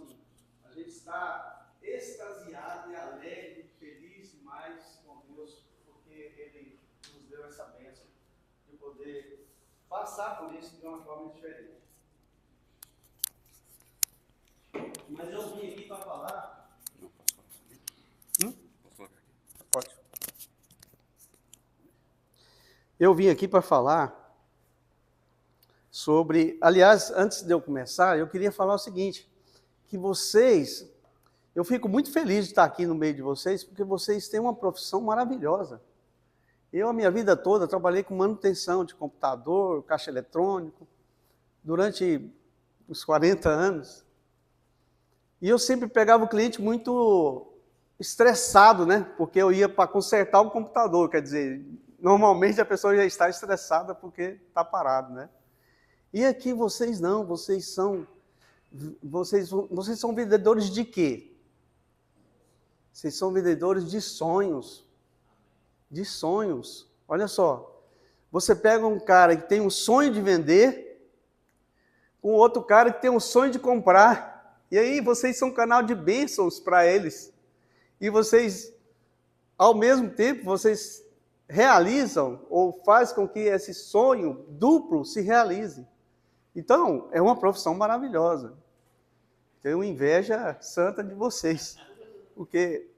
assim, a gente está extasiado e alegre, feliz demais com Deus, porque Ele nos deu essa bênção de poder passar por isso de uma forma diferente. Mas eu vim aqui para falar. Pode. Eu vim aqui para falar sobre, aliás, antes de eu começar, eu queria falar o seguinte, que vocês, eu fico muito feliz de estar aqui no meio de vocês, porque vocês têm uma profissão maravilhosa. Eu, a minha vida toda, trabalhei com manutenção de computador, caixa eletrônico, durante uns 40 anos. E eu sempre pegava o cliente muito estressado, né? Porque eu ia para consertar o computador, quer dizer, normalmente a pessoa já está estressada porque está parado, né? E aqui vocês não, vocês são vendedores de quê? Vocês são vendedores de sonhos. De sonhos. Olha só, você pega um cara que tem um sonho de vender, com outro cara que tem um sonho de comprar. E aí vocês são um canal de bênçãos para eles. E vocês, ao mesmo tempo, vocês realizam ou fazem com que esse sonho duplo se realize. Então, é uma profissão maravilhosa. Tenho inveja santa de vocês, porque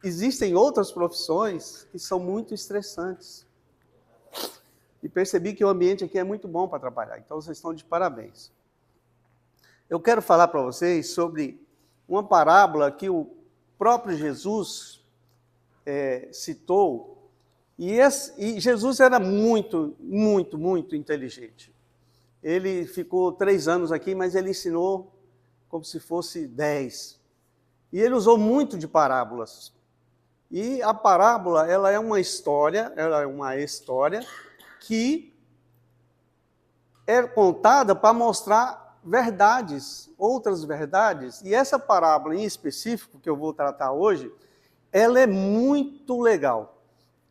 existem outras profissões que são muito estressantes. E percebi que o ambiente aqui é muito bom para trabalhar, então vocês estão de parabéns. Eu quero falar para vocês sobre uma parábola que o próprio Jesus citou. E Jesus era muito, muito, muito inteligente. Ele ficou 3 anos aqui, mas ele ensinou como se fosse 10. E ele usou muito de parábolas. E a parábola, ela é uma história que é contada para mostrar verdades, outras verdades. E essa parábola em específico, que eu vou tratar hoje, ela é muito legal.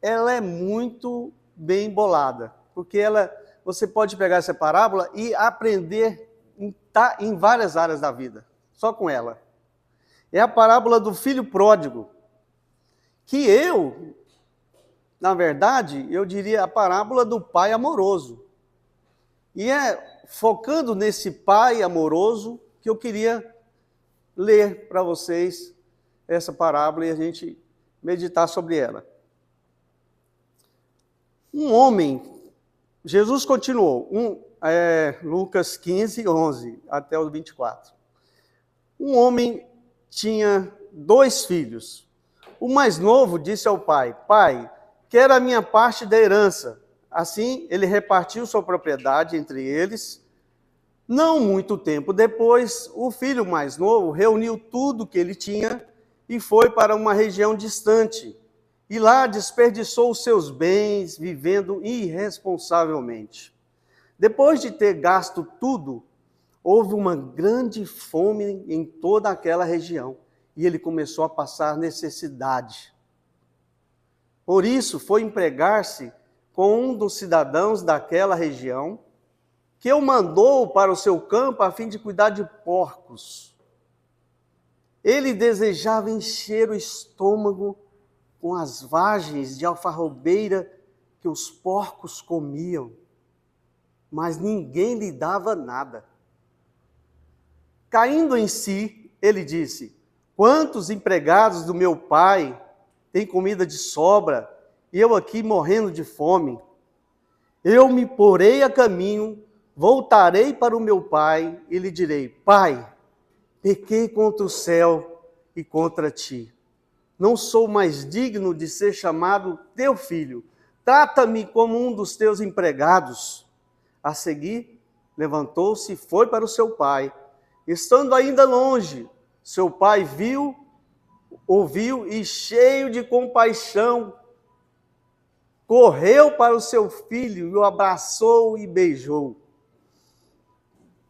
Ela é muito bem bolada, porque você pode pegar essa parábola e aprender em várias áreas da vida, só com ela. É a parábola do filho pródigo, que na verdade, eu diria a parábola do pai amoroso. E é focando nesse pai amoroso que eu queria ler para vocês essa parábola e a gente meditar sobre ela. Um homem, Jesus continuou, Lucas 15, 11, até o 24. Um homem tinha 2 filhos. O mais novo disse ao pai, pai, quero a minha parte da herança. Assim, ele repartiu sua propriedade entre eles. Não muito tempo depois, o filho mais novo reuniu tudo que ele tinha e foi para uma região distante. E lá desperdiçou os seus bens, vivendo irresponsavelmente. Depois de ter gasto tudo, houve uma grande fome em toda aquela região. E ele começou a passar necessidade. Por isso, foi empregar-se com um dos cidadãos daquela região, que o mandou para o seu campo a fim de cuidar de porcos. Ele desejava encher o estômago com as vagens de alfarrobeira que os porcos comiam, mas ninguém lhe dava nada. Caindo em si, ele disse, quantos empregados do meu pai têm comida de sobra, e eu aqui morrendo de fome? Eu me porei a caminho, voltarei para o meu pai e lhe direi, pai, pequei contra o céu e contra ti. Não sou mais digno de ser chamado teu filho. Trata-me como um dos teus empregados. A seguir, levantou-se e foi para o seu pai. Estando ainda longe, seu pai ouviu e, cheio de compaixão, correu para o seu filho e o abraçou e beijou.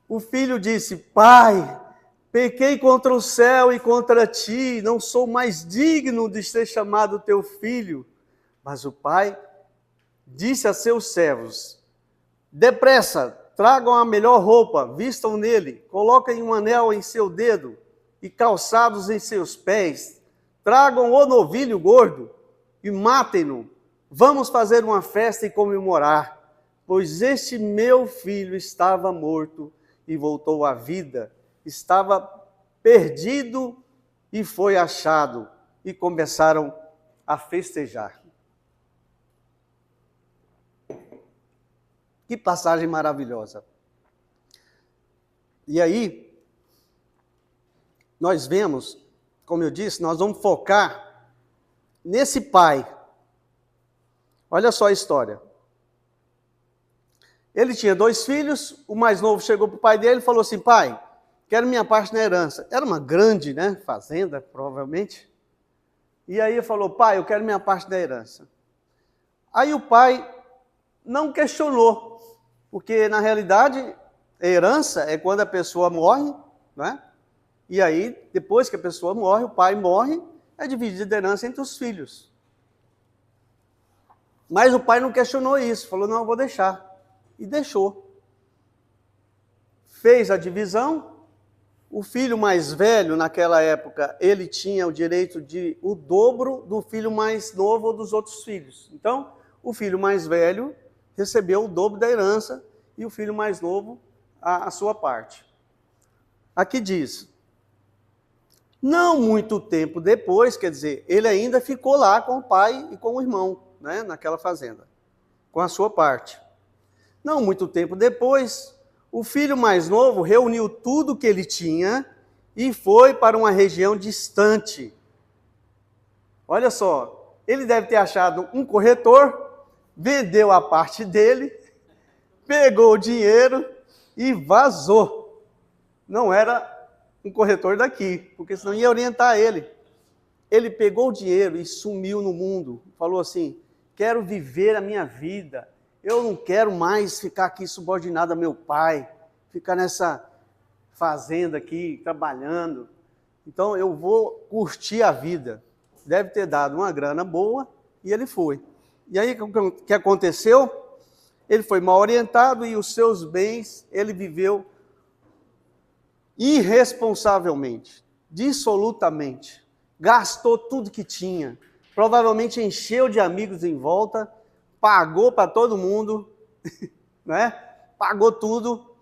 O filho disse, pai, pequei contra o céu e contra ti, não sou mais digno de ser chamado teu filho. Mas o pai disse a seus servos, depressa, tragam a melhor roupa, vistam nele, coloquem um anel em seu dedo e calçados em seus pés, tragam o novilho gordo e matem-no. Vamos fazer uma festa e comemorar, pois este meu filho estava morto e voltou à vida, estava perdido e foi achado. E começaram a festejar. Que passagem maravilhosa. E aí, nós vemos, como eu disse, nós vamos focar nesse pai. Olha só a história. Ele tinha 2 filhos, o mais novo chegou para o pai dele e falou assim: pai, quero minha parte na herança. Era uma grande, fazenda, provavelmente. E aí ele falou: pai, eu quero minha parte da herança. Aí o pai não questionou, porque na realidade herança é quando a pessoa morre, E aí, depois que a pessoa morre, o pai morre, é dividida a herança entre os filhos. Mas o pai não questionou isso, falou: não, eu vou deixar. E deixou. Fez a divisão. O filho mais velho, naquela época, ele tinha o direito de o dobro do filho mais novo ou dos outros filhos. Então, o filho mais velho recebeu o dobro da herança e o filho mais novo a sua parte. Aqui diz: não muito tempo depois, quer dizer, ele ainda ficou lá com o pai e com o irmão, naquela fazenda, com a sua parte. Não muito tempo depois, o filho mais novo reuniu tudo que ele tinha e foi para uma região distante. Olha só, ele deve ter achado um corretor, vendeu a parte dele, pegou o dinheiro e vazou. Não era um corretor daqui, porque senão ia orientar ele. Ele pegou o dinheiro e sumiu no mundo. Falou assim: quero viver a minha vida. Eu não quero mais ficar aqui subordinado a meu pai, ficar nessa fazenda aqui, trabalhando. Então eu vou curtir a vida. Deve ter dado uma grana boa e ele foi. E aí o que aconteceu? Ele foi mal orientado e os seus bens ele viveu irresponsavelmente, dissolutamente. Gastou tudo que tinha. Provavelmente encheu de amigos em volta, pagou para todo mundo, Pagou tudo.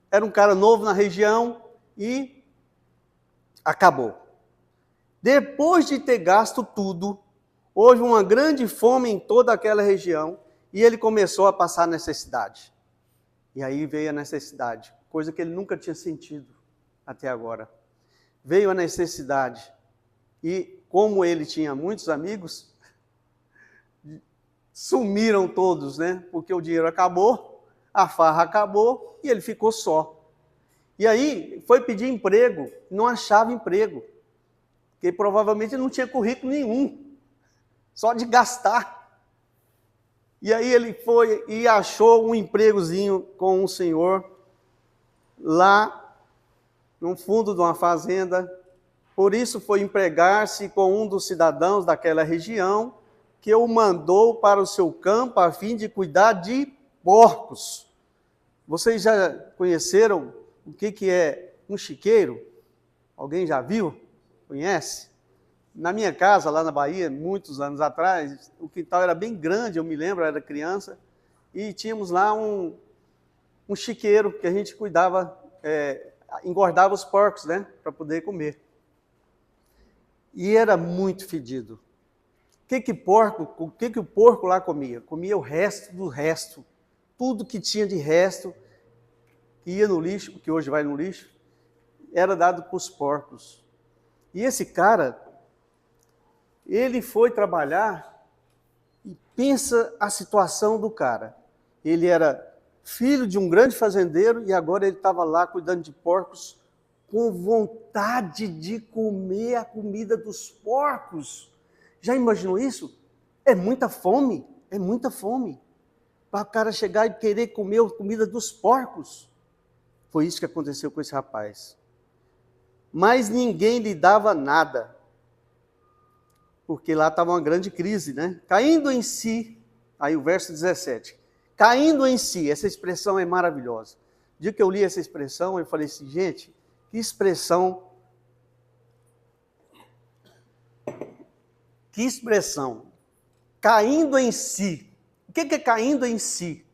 Era um cara novo na região e acabou. Depois de ter gasto tudo, houve uma grande fome em toda aquela região e ele começou a passar necessidade. E aí veio a necessidade, coisa que ele nunca tinha sentido até agora. Veio a necessidade e, como ele tinha muitos amigos, sumiram todos, Porque o dinheiro acabou, a farra acabou e ele ficou só. E aí foi pedir emprego, não achava emprego, porque provavelmente não tinha currículo nenhum, só de gastar. E aí ele foi e achou um empregozinho com um senhor lá no fundo de uma fazenda. Por isso foi empregar-se com um dos cidadãos daquela região, que o mandou para o seu campo a fim de cuidar de porcos. Vocês já conheceram o que é um chiqueiro? Alguém já viu? Conhece? Na minha casa, lá na Bahia, muitos anos atrás, o quintal era bem grande, eu me lembro, eu era criança, e tínhamos lá um chiqueiro que a gente cuidava, engordava os porcos, para poder comer. E era muito fedido. O que o porco lá comia? Comia o resto do resto. Tudo que tinha de resto, que ia no lixo, que hoje vai no lixo, era dado para os porcos. E esse cara, ele foi trabalhar e pensa a situação do cara. Ele era filho de um grande fazendeiro e agora ele estava lá cuidando de porcos com vontade de comer a comida dos porcos. Já imaginou isso? É muita fome, para o cara chegar e querer comer a comida dos porcos. Foi isso que aconteceu com esse rapaz. Mas ninguém lhe dava nada, porque lá estava uma grande crise, Caindo em si, aí o verso 17, caindo em si. Essa expressão é maravilhosa. O dia que eu li essa expressão, eu falei assim, gente, que expressão. Que expressão. Caindo em si. O que é caindo em si?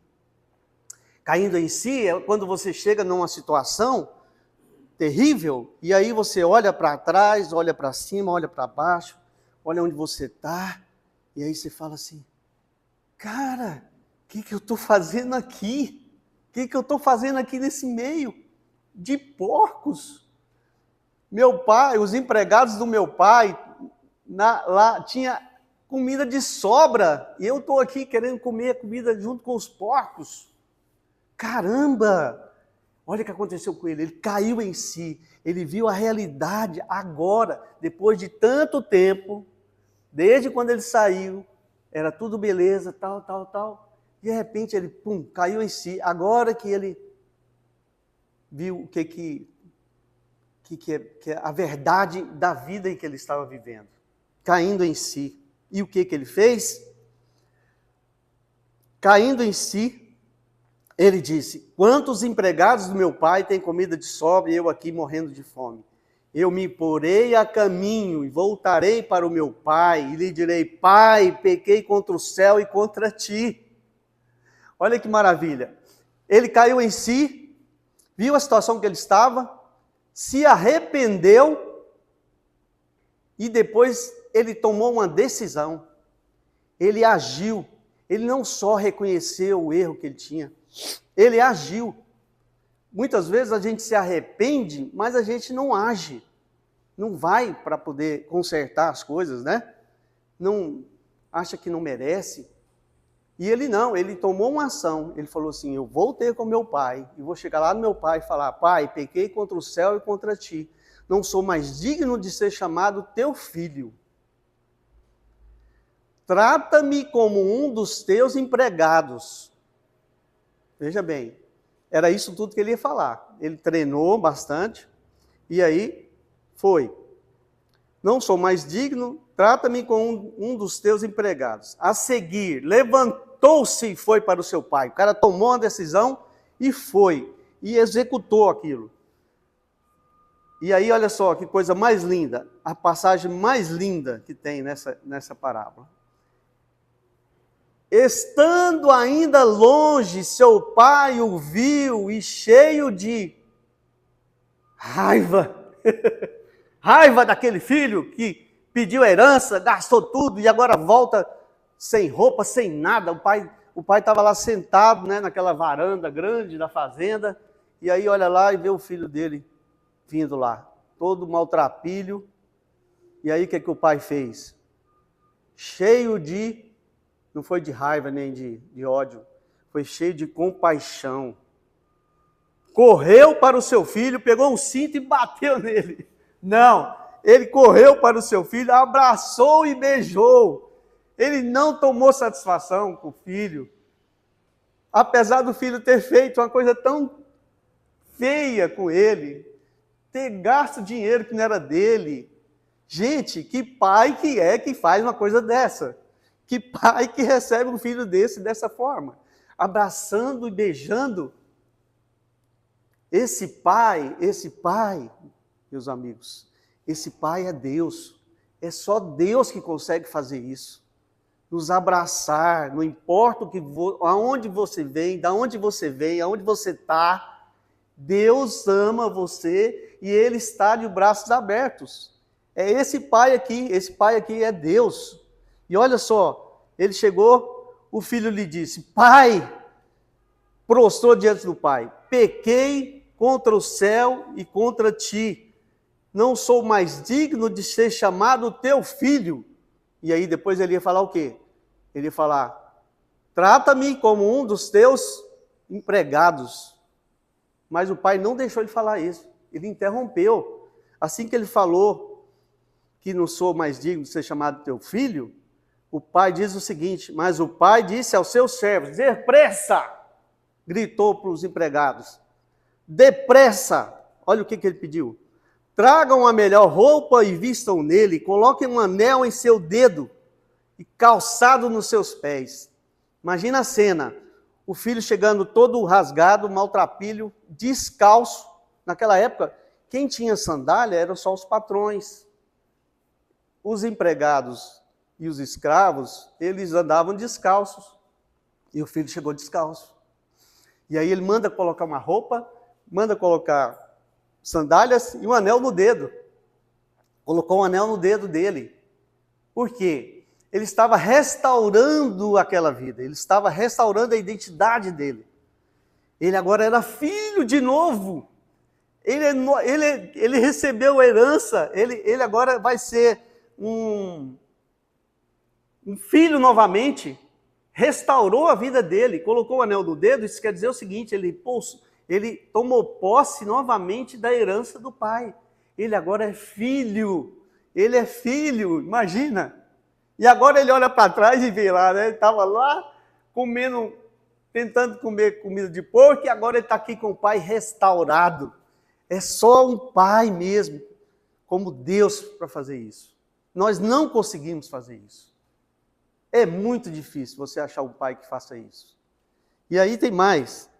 Caindo em si é quando você chega numa situação terrível, e aí você olha para trás, olha para cima, olha para baixo, olha onde você está, e aí você fala assim, cara, o que eu estou fazendo aqui? O que eu estou fazendo aqui nesse meio de porcos? Meu pai, os empregados do meu pai, lá tinha comida de sobra, e eu estou aqui querendo comer a comida junto com os porcos. Caramba! Olha o que aconteceu com ele, ele caiu em si, ele viu a realidade agora, depois de tanto tempo, desde quando ele saiu, era tudo beleza, tal, de repente ele, caiu em si, agora que ele viu o que é a verdade da vida em que ele estava vivendo, caindo em si. E o que ele fez? Caindo em si, ele disse, quantos empregados do meu pai têm comida de sobra e eu aqui morrendo de fome? Eu me porei a caminho e voltarei para o meu pai e lhe direi, pai, pequei contra o céu e contra ti. Olha que maravilha. Ele caiu em si, viu a situação que ele estava, se arrependeu e depois ele tomou uma decisão. Ele agiu. Ele não só reconheceu o erro que ele tinha, ele agiu. Muitas vezes a gente se arrepende, mas a gente não age. Não vai para poder consertar as coisas, né? Não acha que não merece. E ele não, ele tomou uma ação. Ele falou assim, eu vou ter com meu pai, e vou chegar lá no meu pai e falar, pai, pequei contra o céu e contra ti. Não sou mais digno de ser chamado teu filho. Trata-me como um dos teus empregados. Veja bem, era isso tudo que ele ia falar. Ele treinou bastante, e aí foi. Não sou mais digno, trata-me como um dos teus empregados. A seguir, levantou-se e foi para o seu pai. O cara tomou uma decisão e foi, e executou aquilo. E aí, olha só, que coisa mais linda, a passagem mais linda que tem nessa parábola. Estando ainda longe, seu pai o viu e cheio de raiva, raiva daquele filho que pediu herança, gastou tudo e agora volta sem roupa, sem nada. O pai estava lá sentado, né, naquela varanda grande da fazenda, e aí olha lá e vê o filho dele vindo lá, todo maltrapilho. E aí o que o pai fez? Cheio de, não foi de raiva nem de ódio, foi cheio de compaixão. Correu para o seu filho, pegou um cinto e bateu nele. Não, ele correu para o seu filho, abraçou e beijou. Ele não tomou satisfação com o filho. Apesar do filho ter feito uma coisa tão feia com ele, ter gasto dinheiro que não era dele. Gente, que pai que é que faz uma coisa dessa? Que pai que recebe um filho dessa forma? Abraçando e beijando. Esse pai, meus amigos, esse pai é Deus. É só Deus que consegue fazer isso. Nos abraçar, não importa aonde você vem, da onde você vem, aonde você está, Deus ama você e Ele está de braços abertos. É esse pai aqui é Deus. E olha só, ele chegou, o filho lhe disse, pai, prostrou diante do pai, pequei contra o céu e contra ti, não sou mais digno de ser chamado teu filho. E aí depois ele ia falar o quê? Ele ia falar, trata-me como um dos teus empregados. Mas o pai não deixou ele falar isso, ele interrompeu. Assim que ele falou que não sou mais digno de ser chamado teu filho, o pai diz o seguinte, mas o pai disse aos seus servos, depressa, gritou para os empregados, depressa, olha o que ele pediu, tragam a melhor roupa e vistam nele, coloquem um anel em seu dedo e calçado nos seus pés. Imagina a cena, o filho chegando todo rasgado, maltrapilho, descalço. Naquela época, quem tinha sandália eram só os patrões. Os empregados e os escravos, eles andavam descalços. E o filho chegou descalço. E aí ele manda colocar uma roupa, manda colocar sandálias e um anel no dedo. Colocou um anel no dedo dele. Por quê? Ele estava restaurando aquela vida, ele estava restaurando a identidade dele. Ele agora era filho de novo. Ele recebeu a herança, ele agora vai ser um filho novamente. Restaurou a vida dele, colocou o anel no dedo. Isso quer dizer o seguinte, ele tomou posse novamente da herança do pai. Ele agora é filho, imagina. E agora ele olha para trás e vê lá, né? Ele estava lá tentando comer comida de porco, e agora ele está aqui com o pai restaurado. É só um pai mesmo, como Deus, para fazer isso. Nós não conseguimos fazer isso. É muito difícil você achar um pai que faça isso. E aí tem mais.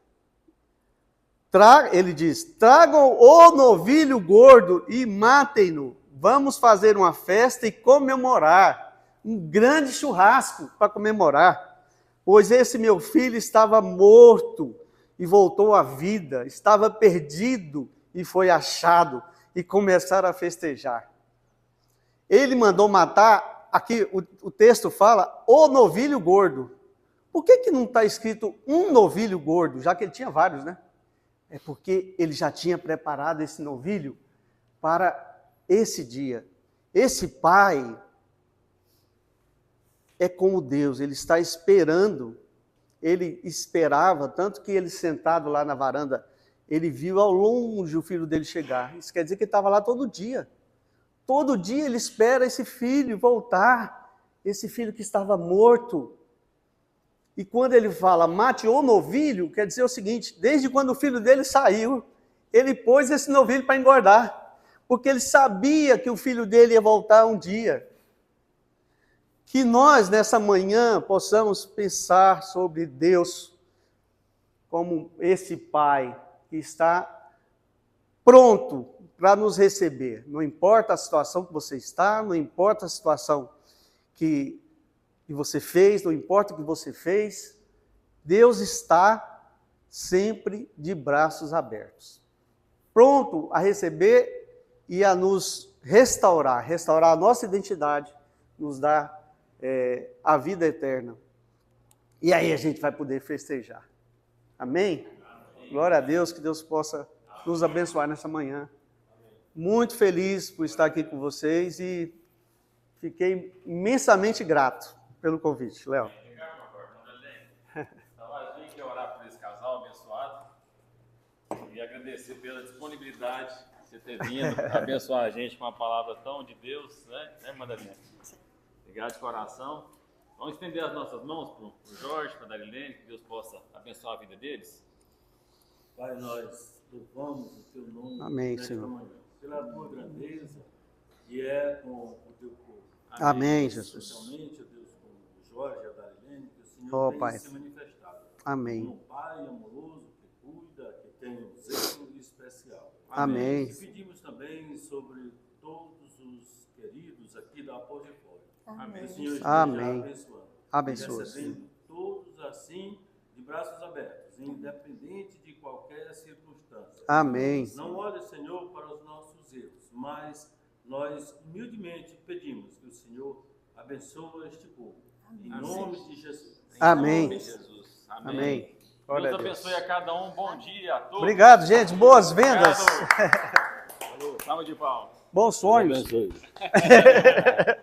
Ele diz, tragam o novilho gordo e matem-no. Vamos fazer uma festa e comemorar. Um grande churrasco para comemorar. Pois esse meu filho estava morto e voltou à vida. Estava perdido e foi achado. E começaram a festejar. Ele mandou matar, aqui o texto fala, o novilho gordo. Por que não está escrito um novilho gordo, já que ele tinha vários, né? É porque ele já tinha preparado esse novilho para esse dia. Esse pai é como Deus, ele está esperando, ele esperava, tanto que ele sentado lá na varanda, ele viu ao longe o filho dele chegar. Isso quer dizer que ele estava lá todo dia. Todo dia ele espera esse filho voltar, esse filho que estava morto. E quando ele fala, mate o novilho, quer dizer o seguinte, desde quando o filho dele saiu, ele pôs esse novilho para engordar, porque ele sabia que o filho dele ia voltar um dia. Que nós, nessa manhã, possamos pensar sobre Deus como esse Pai que está pronto para nos receber. Não importa a situação que você está, não importa a situação que você fez, não importa o que você fez, Deus está sempre de braços abertos, pronto a receber e a nos restaurar a nossa identidade, nos dar a vida eterna. E aí a gente vai poder festejar. Amém? Amém. Glória a Deus, que Deus possa nos abençoar nessa manhã. Muito feliz por estar aqui com vocês e fiquei imensamente grato pelo convite. Léo. A gente quer orar por esse casal abençoado e agradecer pela disponibilidade de você ter vindo abençoar a gente com uma palavra tão de Deus, né, Madalena? Obrigado de coração. Vamos estender as nossas mãos para o Jorge, para a Darilene, que Deus possa abençoar a vida deles. Pai, nós louvamos o Teu nome. Amém, Senhor. Manhã, pela Tua grandeza, que é com o Teu povo. Amém, Jesus. Especialmente, ó Deus, com o Jorge e a Darilene, que o Senhor tem Pai. se manifestado. Amém. Como um Pai amoroso, que cuida, que tem um zelo especial. Amém. E pedimos também sobre todos os queridos aqui da Apóstolo. Amém. O Senhor Amém. abençoando. Abençoe. Recebendo todos assim, de braços abertos, independente de qualquer circunstância. Amém. Não olhe, Senhor, para os nossos erros, mas nós humildemente pedimos que o Senhor abençoe este povo. Em nome de Jesus. Amém. Em nome de Jesus. Amém. Amém. Glória Deus a Deus. abençoe a cada um. Bom dia a todos. Obrigado, gente. Boas vendas. Obrigado. Salve de palmas. Bons sonhos. Abençoe.